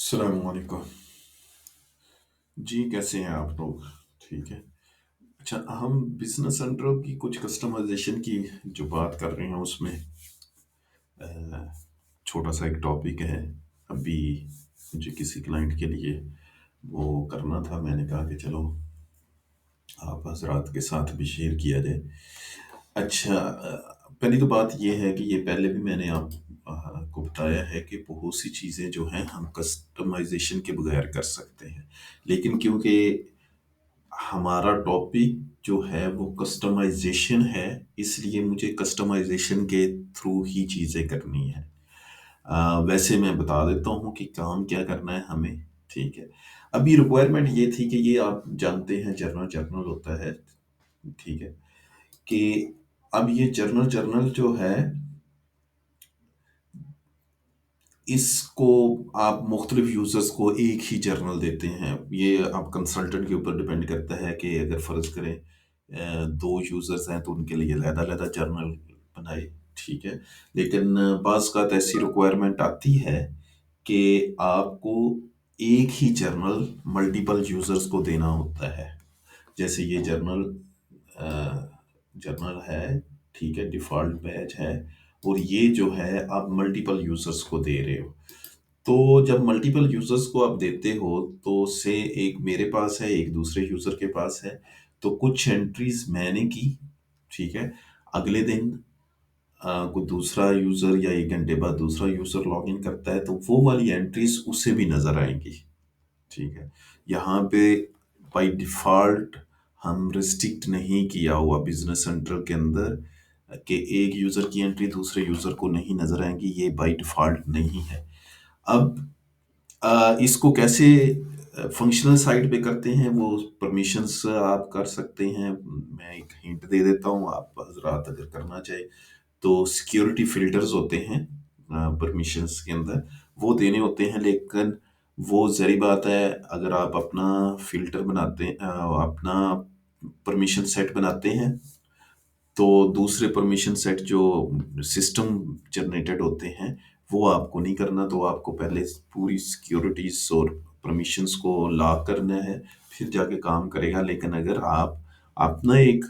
अस्सलाम वालेकुम। जी, कैसे हैं आप लोग? ठीक है। अच्छा, हम बिजनेस सेंटर की कुछ कस्टमाइजेशन की जो बात कर रहे हैं उसमें अ, छोटा सा एक टॉपिक है। अभी मुझे किसी क्लाइंट के लिए वो करना था, मैंने कहा कि चलो आप हजरात के साथ भी शेयर किया जाए। अच्छा, पहली तो बात ये है कि ये पहले भी मैंने को बताया है कि बहुत सी चीज़ें जो हैं हम कस्टमाइजेशन के बगैर कर सकते हैं, लेकिन क्योंकि हमारा टॉपिक जो है वो कस्टमाइजेशन है, इसलिए मुझे कस्टमाइजेशन के थ्रू ही चीज़ें करनी है। वैसे मैं बता देता हूँ कि काम क्या करना है हमें। ठीक है। अभी रिक्वायरमेंट ये थी कि ये आप जानते हैं जर्नल जर्नल होता है। ठीक है। कि अब ये जर्नल जर्नल जो है, इसको आप मुख्तलिफ यूज़र्स को एक ही जर्नल देते हैं। ये आप कंसल्टेंट के ऊपर डिपेंड करता है कि अगर फ़र्ज़ करें 2 यूज़र्स हैं तो उनके लिए अलग-अलग जर्नल बनाए, ठीक है। लेकिन बाज़-औक़ात ऐसी रिक्वायरमेंट आती है कि आपको एक ही जर्नल मल्टीपल यूज़र्स को देना होता है। जैसे ये जर्नल है, ठीक है, डिफ़ॉल्ट बैच है और ये जो है आप मल्टीपल यूज़र्स को दे रहे हो। तो जब मल्टीपल यूज़र्स को आप देते हो, तो से एक मेरे पास है, एक दूसरे यूज़र के पास है, तो कुछ एंट्रीज़ मैंने की, ठीक है? अगले दिन कोई दूसरा यूज़र या 1 घंटे बाद दूसरा यूज़र लॉगिन करता है, तो वो वाली एंट्रीज़ उसे भी नज़र आएँगी, ठीक है? यहाँ पे बाय डिफ़ॉल्ट हम रिस्ट्रिक्ट नहीं किया हुआ बिज़नेस सेंटर के अंदर कि एक यूज़र की एंट्री दूसरे यूज़र को नहीं नज़र आएँगी, ये बाय डिफ़ॉल्ट नहीं है। अब इसको कैसे फंक्शनल साइड पे करते हैं, वो परमिशंस आप कर सकते हैं। मैं एक हिंट दे देता हूँ, आप हज़रात अगर करना चाहें, तो सिक्योरिटी फ़िल्टर्स होते हैं परमिशंस के अंदर, वो देने होते हैं। लेकिन वो ज़ाहिर बात है, अगर आप अपना फ़िल्टर बनाते हैं, अपना परमिशन सेट बनाते हैं, तो दूसरे परमिशन सेट जो सिस्टम जनरेटेड होते हैं, वो आपको नहीं करना। तो आपको पहले पूरी सिक्योरिटीज़ और परमिशंस को लॉक करना है, फिर जाके काम करेगा। लेकिन अगर आप अपना एक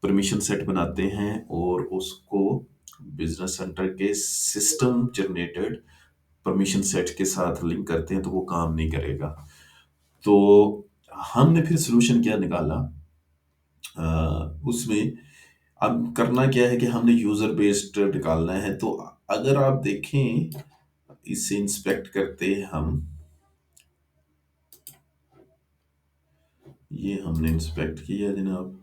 परमिशन सेट बनाते हैं और उसको बिज़नेस सेंटर के सिस्टम जनरेटेड परमिशन सेट के साथ लिंक करते हैं, तो वो काम नहीं करेगा। तो हमने फिर सॉल्यूशन क्या निकाला, उसमें अब करना क्या है कि हमने यूज़र बेस्ड निकालना है। तो अगर आप देखें, इसे इंस्पेक्ट करते हम, ये हमने इंस्पेक्ट किया जनाब।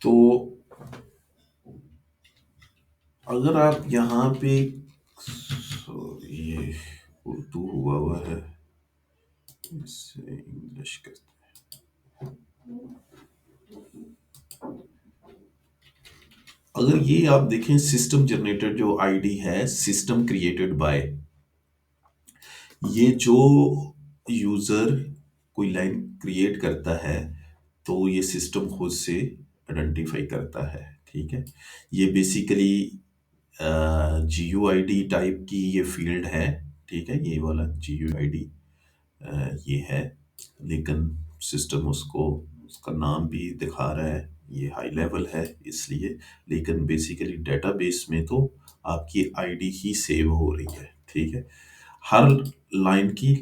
तो अगर आप यहाँ पे ये उर्दू हुआ हुआ है, इसे इंग्लिश करते हैं। अगर ये आप देखें, सिस्टम जनरेटेड जो आईडी है, सिस्टम क्रिएटेड बाय, ये जो यूज़र कोई लाइन क्रिएट करता है, तो ये सिस्टम खुद से आइडेंटिफाई करता है, ठीक है? ये बेसिकली जीयूआईडी टाइप की ये फ़ील्ड है, ठीक है? ये वाला जीयूआईडी ये है, लेकिन सिस्टम उसको उसका नाम भी दिखा रहा है, ये हाई लेवल है इसलिए। लेकिन बेसिकली डेटाबेस में तो आपकी आईडी ही सेव हो रही है, ठीक है? हर लाइन की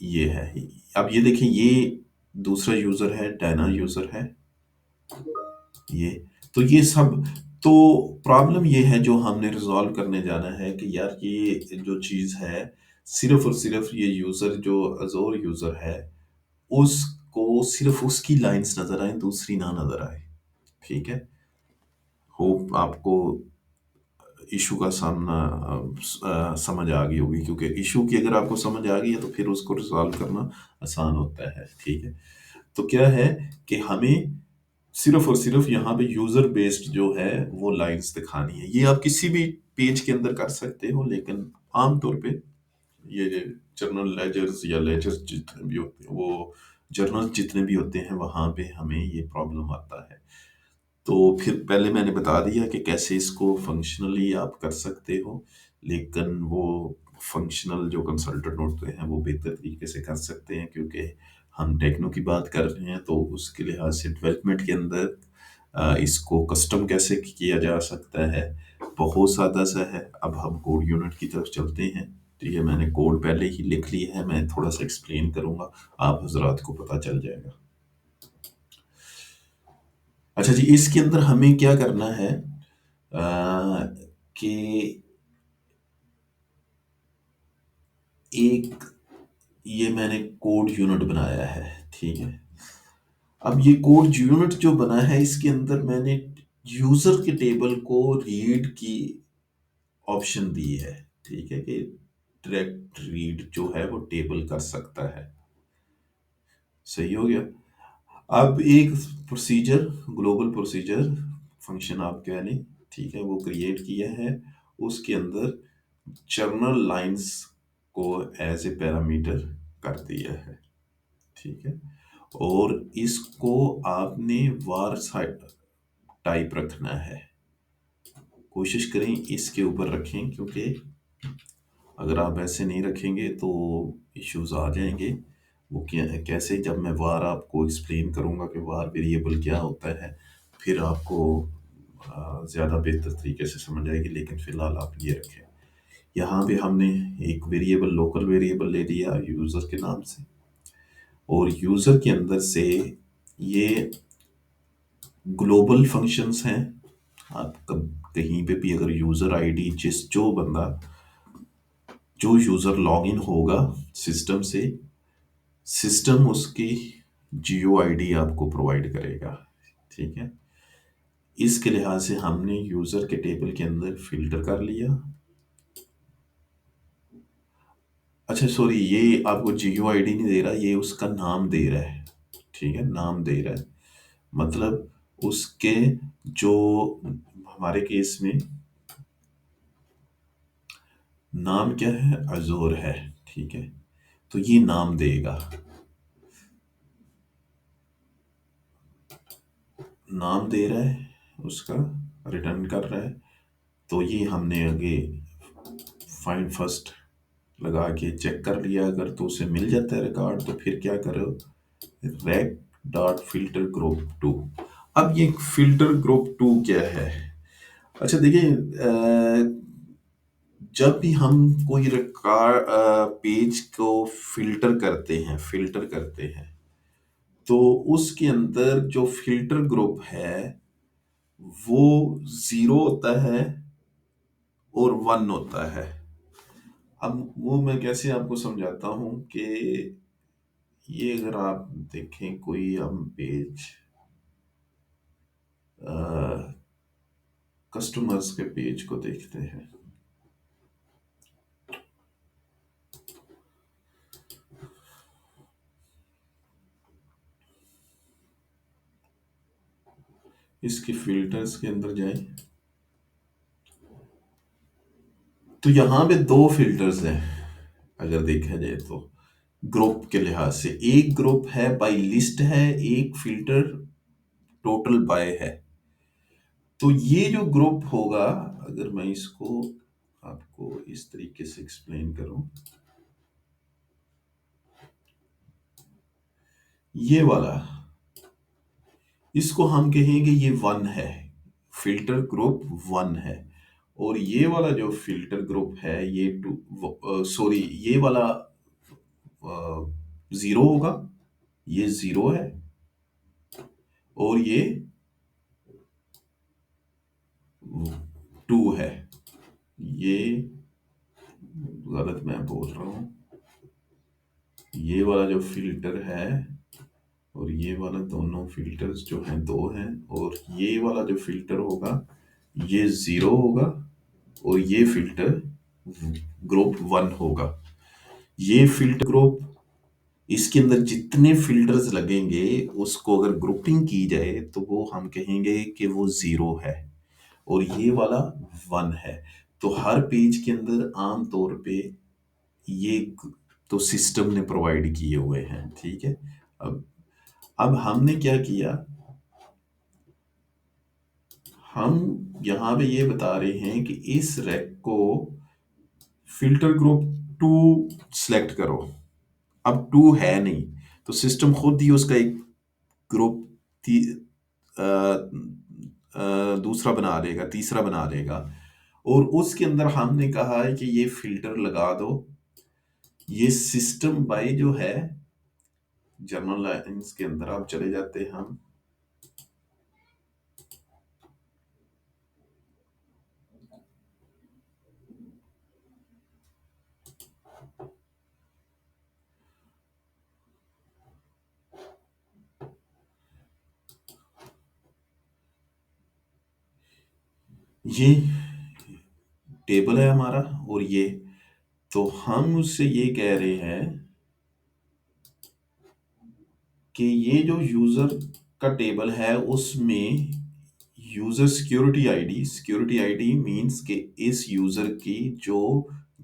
ये है। अब ये देखें, ये दूसरा यूज़र है, डायना यूज़र है, ये। तो ये सब, तो प्रॉब्लम ये है जो हमने रिज़ॉल्व करने जाना है कि यार ये जो चीज़ है, सिर्फ़ और सिर्फ़ ये यूज़र जो अज़ोर यूज़र है, उसको सिर्फ़ उसकी लाइन्स नज़र आएँ, दूसरी ना नज़र आए, ठीक है? होप आपको इशू का सामना समझ आ गई होगी, क्योंकि इशू की अगर आपको समझ आ गई है तो फिर उसको रिज़ॉल्व करना आसान होता है, ठीक है? तो क्या है कि हमें सिर्फ़ और सिर्फ़ यहाँ पे यूज़र बेस्ड जो है वो लाइन्स दिखानी है। ये आप किसी भी पेज के अंदर कर सकते हो, लेकिन आम तौर पे ये जर्नल लेजर्स या लेजर्स जितने भी होते हैं, वो जर्नल जितने भी होते हैं, वहाँ पे हमें ये प्रॉब्लम आता है। तो फिर पहले मैंने बता दिया कि कैसे इसको फंक्शनली आप कर सकते हो, लेकिन वो फंक्शनल जो कंसल्टेंट होते हैं वो बेहतर तरीके से कर सकते हैं, क्योंकि हम टेक्नो की बात कर रहे हैं, तो उसके लिहाज से डेवलपमेंट के अंदर इसको कस्टम कैसे किया जा सकता है, बहुत सादा सा है। अब हम कोड यूनिट की तरफ चलते हैं। ठीक है, मैंने कोड पहले ही लिख लिया है, मैं थोड़ा सा एक्सप्लेन करूंगा, आप हजरात को पता चल जाएगा। अच्छा जी, इसके अंदर हमें क्या करना है कि एक ये मैंने कोड यूनिट बनाया है। ठीक है, अब ये कोड यूनिट जो बना है, इसके अंदर मैंने यूजर के टेबल को रीड की ऑप्शन दी है। ठीक है, कि डायरेक्ट रीड जो है वो टेबल कर सकता है। सही हो गया। अब एक प्रोसीजर, ग्लोबल प्रोसीजर फंक्शन आप कह लें, ठीक है, वो क्रिएट किया है। उसके अंदर जर्नल लाइंस को एज ए पैरामीटर कर दिया है। ठीक है, और इसको आपने वार टाइप रखना है। कोशिश करें इसके ऊपर रखें, क्योंकि अगर आप ऐसे नहीं रखेंगे तो इश्यूज आ जाएंगे। वो क्या कैसे, जब मैं वार आपको एक्सप्लेन करूंगा कि वार वेरिएबल क्या होता है, फिर आपको ज़्यादा बेहतर तरीके से समझ आएगी। लेकिन फ़िलहाल आप ये रखें, यहाँ पे हमने एक वेरिएबल, लोकल वेरिएबल ले लिया यूज़र के नाम से, और यूज़र के अंदर से ये ग्लोबल फंक्शंस हैं। आप कहीं पे भी अगर यूज़र आईडी, जो यूज़र लॉगिन होगा सिस्टम से, सिस्टम उसकी जियो आईडी आपको प्रोवाइड करेगा। ठीक है, इसके लिहाज से हमने यूज़र के टेबल के अंदर फिल्टर कर लिया। अच्छा सॉरी, ये आपको जियो आईडी नहीं दे रहा, ये उसका नाम दे रहा है। ठीक है, नाम दे रहा है, मतलब उसके जो हमारे केस में नाम क्या है, अजोर है। ठीक है, तो ये नाम देगा, नाम दे रहा है उसका, रिटर्न कर रहा है। तो ये हमने आगे फाइंड फर्स्ट लगा के चेक कर लिया, अगर तो उसे मिल जाता है रिकॉर्ड, तो फिर क्या करो, rack dot filter group two. अब ये फिल्टर ग्रुप टू क्या है? अच्छा देखिए, जब भी हम कोई रिकॉर्ड पेज को फिल्टर करते हैं, तो उसके अंदर जो फिल्टर ग्रुप है वो जीरो होता है और वन होता है। अब वो मैं कैसे आपको समझाता हूँ कि ये अगर आप देखें, कोई हम पेज, कस्टमर्स के पेज को देखते हैं। इसके फिल्टर्स के अंदर जाएं, तो यहाँ पे दो फिल्टर्स हैं अगर देखा जाए तो। ग्रुप के लिहाज से एक ग्रुप है बाय लिस्ट है, एक फिल्टर टोटल बाय है। तो ये जो ग्रुप होगा, अगर मैं इसको आपको इस तरीके से एक्सप्लेन करूं, ये वाला, इसको हम कहेंगे ये वन है, फिल्टर ग्रुप वन है। और ये वाला जो फिल्टर ग्रुप है ये टू, सॉरी, ये वाला जीरो होगा, ये जीरो है, और ये टू है। ये गलत मैं बोल रहा हूँ, ये वाला जो फिल्टर है और ये वाला, दोनों फिल्टर्स जो हैं दो हैं, और ये वाला जो फिल्टर होगा ये जीरो होगा, और ये फिल्टर ग्रुप वन होगा। ये फिल्टर ग्रुप, इसके अंदर जितने फिल्टर्स लगेंगे उसको अगर ग्रुपिंग की जाए तो वो हम कहेंगे कि वो जीरो है, और ये वाला वन है। तो हर पेज के अंदर आम तौर पे ये तो सिस्टम ने प्रोवाइड किए हुए हैं। ठीक है, अब अब हमने क्या किया, हम यहाँ पे ये बता रहे हैं कि इस रैक को फिल्टर ग्रुप टू सेलेक्ट करो। अब टू है नहीं, तो सिस्टम खुद ही उसका एक ग्रुप दूसरा बना देगा, तीसरा बना देगा। और उसके अंदर हमने कहा है कि ये फिल्टर लगा दो। ये सिस्टम बाय जो है जर्नल लाइन्स के अंदर आप चले जाते हैं हम। ये टेबल है हमारा, और ये तो हम उससे ये कह रहे हैं कि ये जो यूजर का टेबल है उसमें यूजर सिक्योरिटी आईडी मींस कि इस यूजर की जो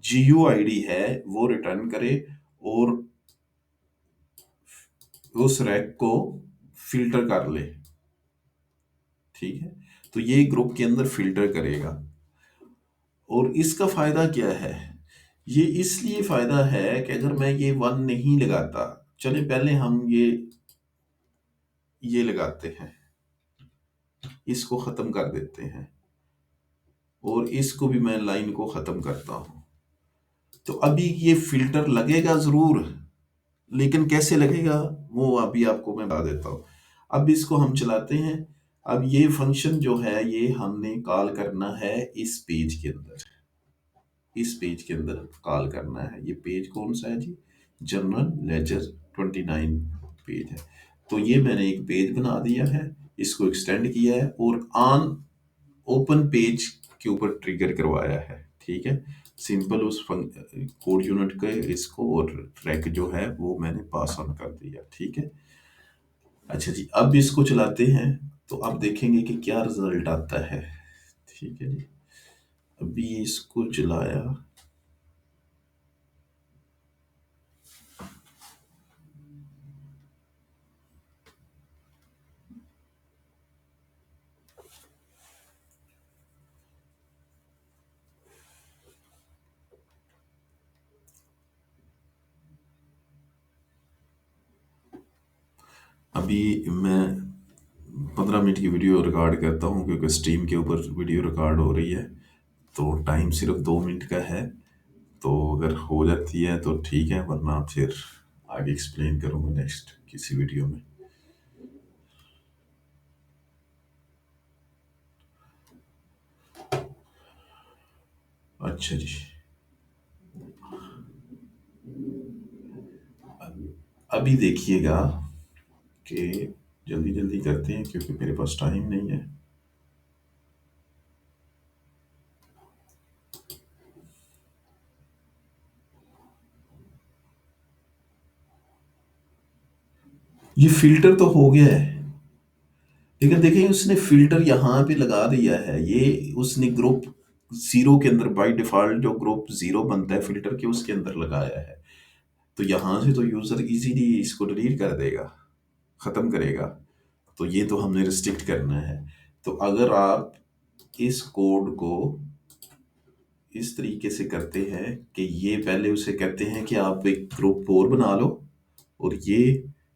जीयू आईडी है वो रिटर्न करे और उस रैक को फिल्टर कर ले। ठीक है, तो ये ग्रुप के अंदर फिल्टर करेगा। और इसका फायदा क्या है? ये इसलिए फायदा है कि अगर मैं ये वन नहीं लगाता, चले पहले हम ये लगाते हैं, इसको खत्म कर देते हैं और इसको भी मैं लाइन को खत्म करता हूं। तो अभी ये फिल्टर लगेगा जरूर, लेकिन कैसे लगेगा वो अभी आपको मैं बता देता हूँ। अब इसको हम चलाते हैं। अब ये फंक्शन जो है ये हमने कॉल करना है इस पेज के अंदर। इस पेज के अंदर कॉल करना है। ये पेज कौन सा है जी? जर्नल लेजर 29 पेज है। तो ये मैंने एक पेज बना दिया है, इसको एक्सटेंड किया है और ऑन ओपन पेज के ऊपर ट्रिगर करवाया है। ठीक है, सिंपल उस कोड यूनिट के इसको और ट्रैक जो है वो मैंने पास ऑन कर दिया। ठीक है, अच्छा जी, अब इसको चलाते हैं तो आप देखेंगे कि क्या रिजल्ट आता है। ठीक है जी, अभी इसको चलाया। अभी मैं 15 मिनट की वीडियो रिकॉर्ड करता हूँ क्योंकि स्ट्रीम के ऊपर वीडियो रिकॉर्ड हो रही है, तो टाइम सिर्फ 2 मिनट का है। तो अगर हो जाती है तो ठीक है, वरना फिर आगे एक्सप्लेन करूँगा नेक्स्ट किसी वीडियो में। अच्छा जी, अभी देखिएगा कि जल्दी जल्दी करते हैं क्योंकि मेरे पास टाइम नहीं है। ये फिल्टर तो हो गया है, लेकिन देखिए उसने फिल्टर यहाँ पे लगा दिया है। ये उसने ग्रुप जीरो के अंदर बाय डिफॉल्ट जो ग्रुप जीरो बनता है फिल्टर के उसके अंदर लगाया है। तो यहाँ से तो यूजर इजीली इसको डिलीट कर देगा, खत्म करेगा। तो ये तो हमने रिस्ट्रिक्ट करना है। तो अगर आप इस कोड को इस तरीके से करते हैं कि ये पहले उसे कहते हैं कि आप एक ग्रुप और बना लो, और ये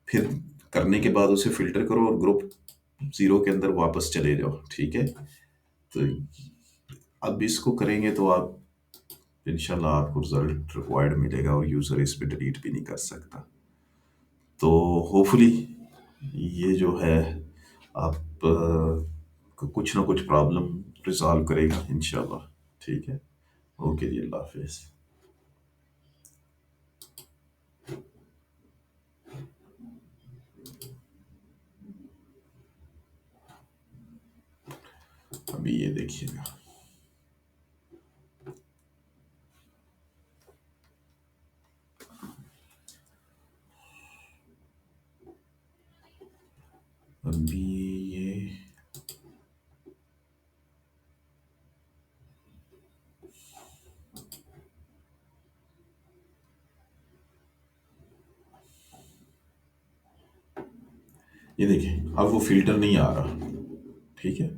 फिर करने के बाद उसे फिल्टर करो और ग्रुप जीरो के अंदर वापस चले जाओ। ठीक है, तो अब इसको करेंगे तो आप इंशाल्लाह आपको रिजल्ट रिक्वायर्ड मिलेगा और यूज़र इस पे डिलीट भी नहीं कर सकता। तो होपफुली ये जो है आप को कुछ ना कुछ प्रॉब्लम रिजॉल्व करेगा इंशाल्लाह। ठीक है, ओके जी, अल्लाह हाफिज़। अभी ये देखिएगा। अभी ये देखिए अब वो फिल्टर नहीं आ रहा। ठीक है,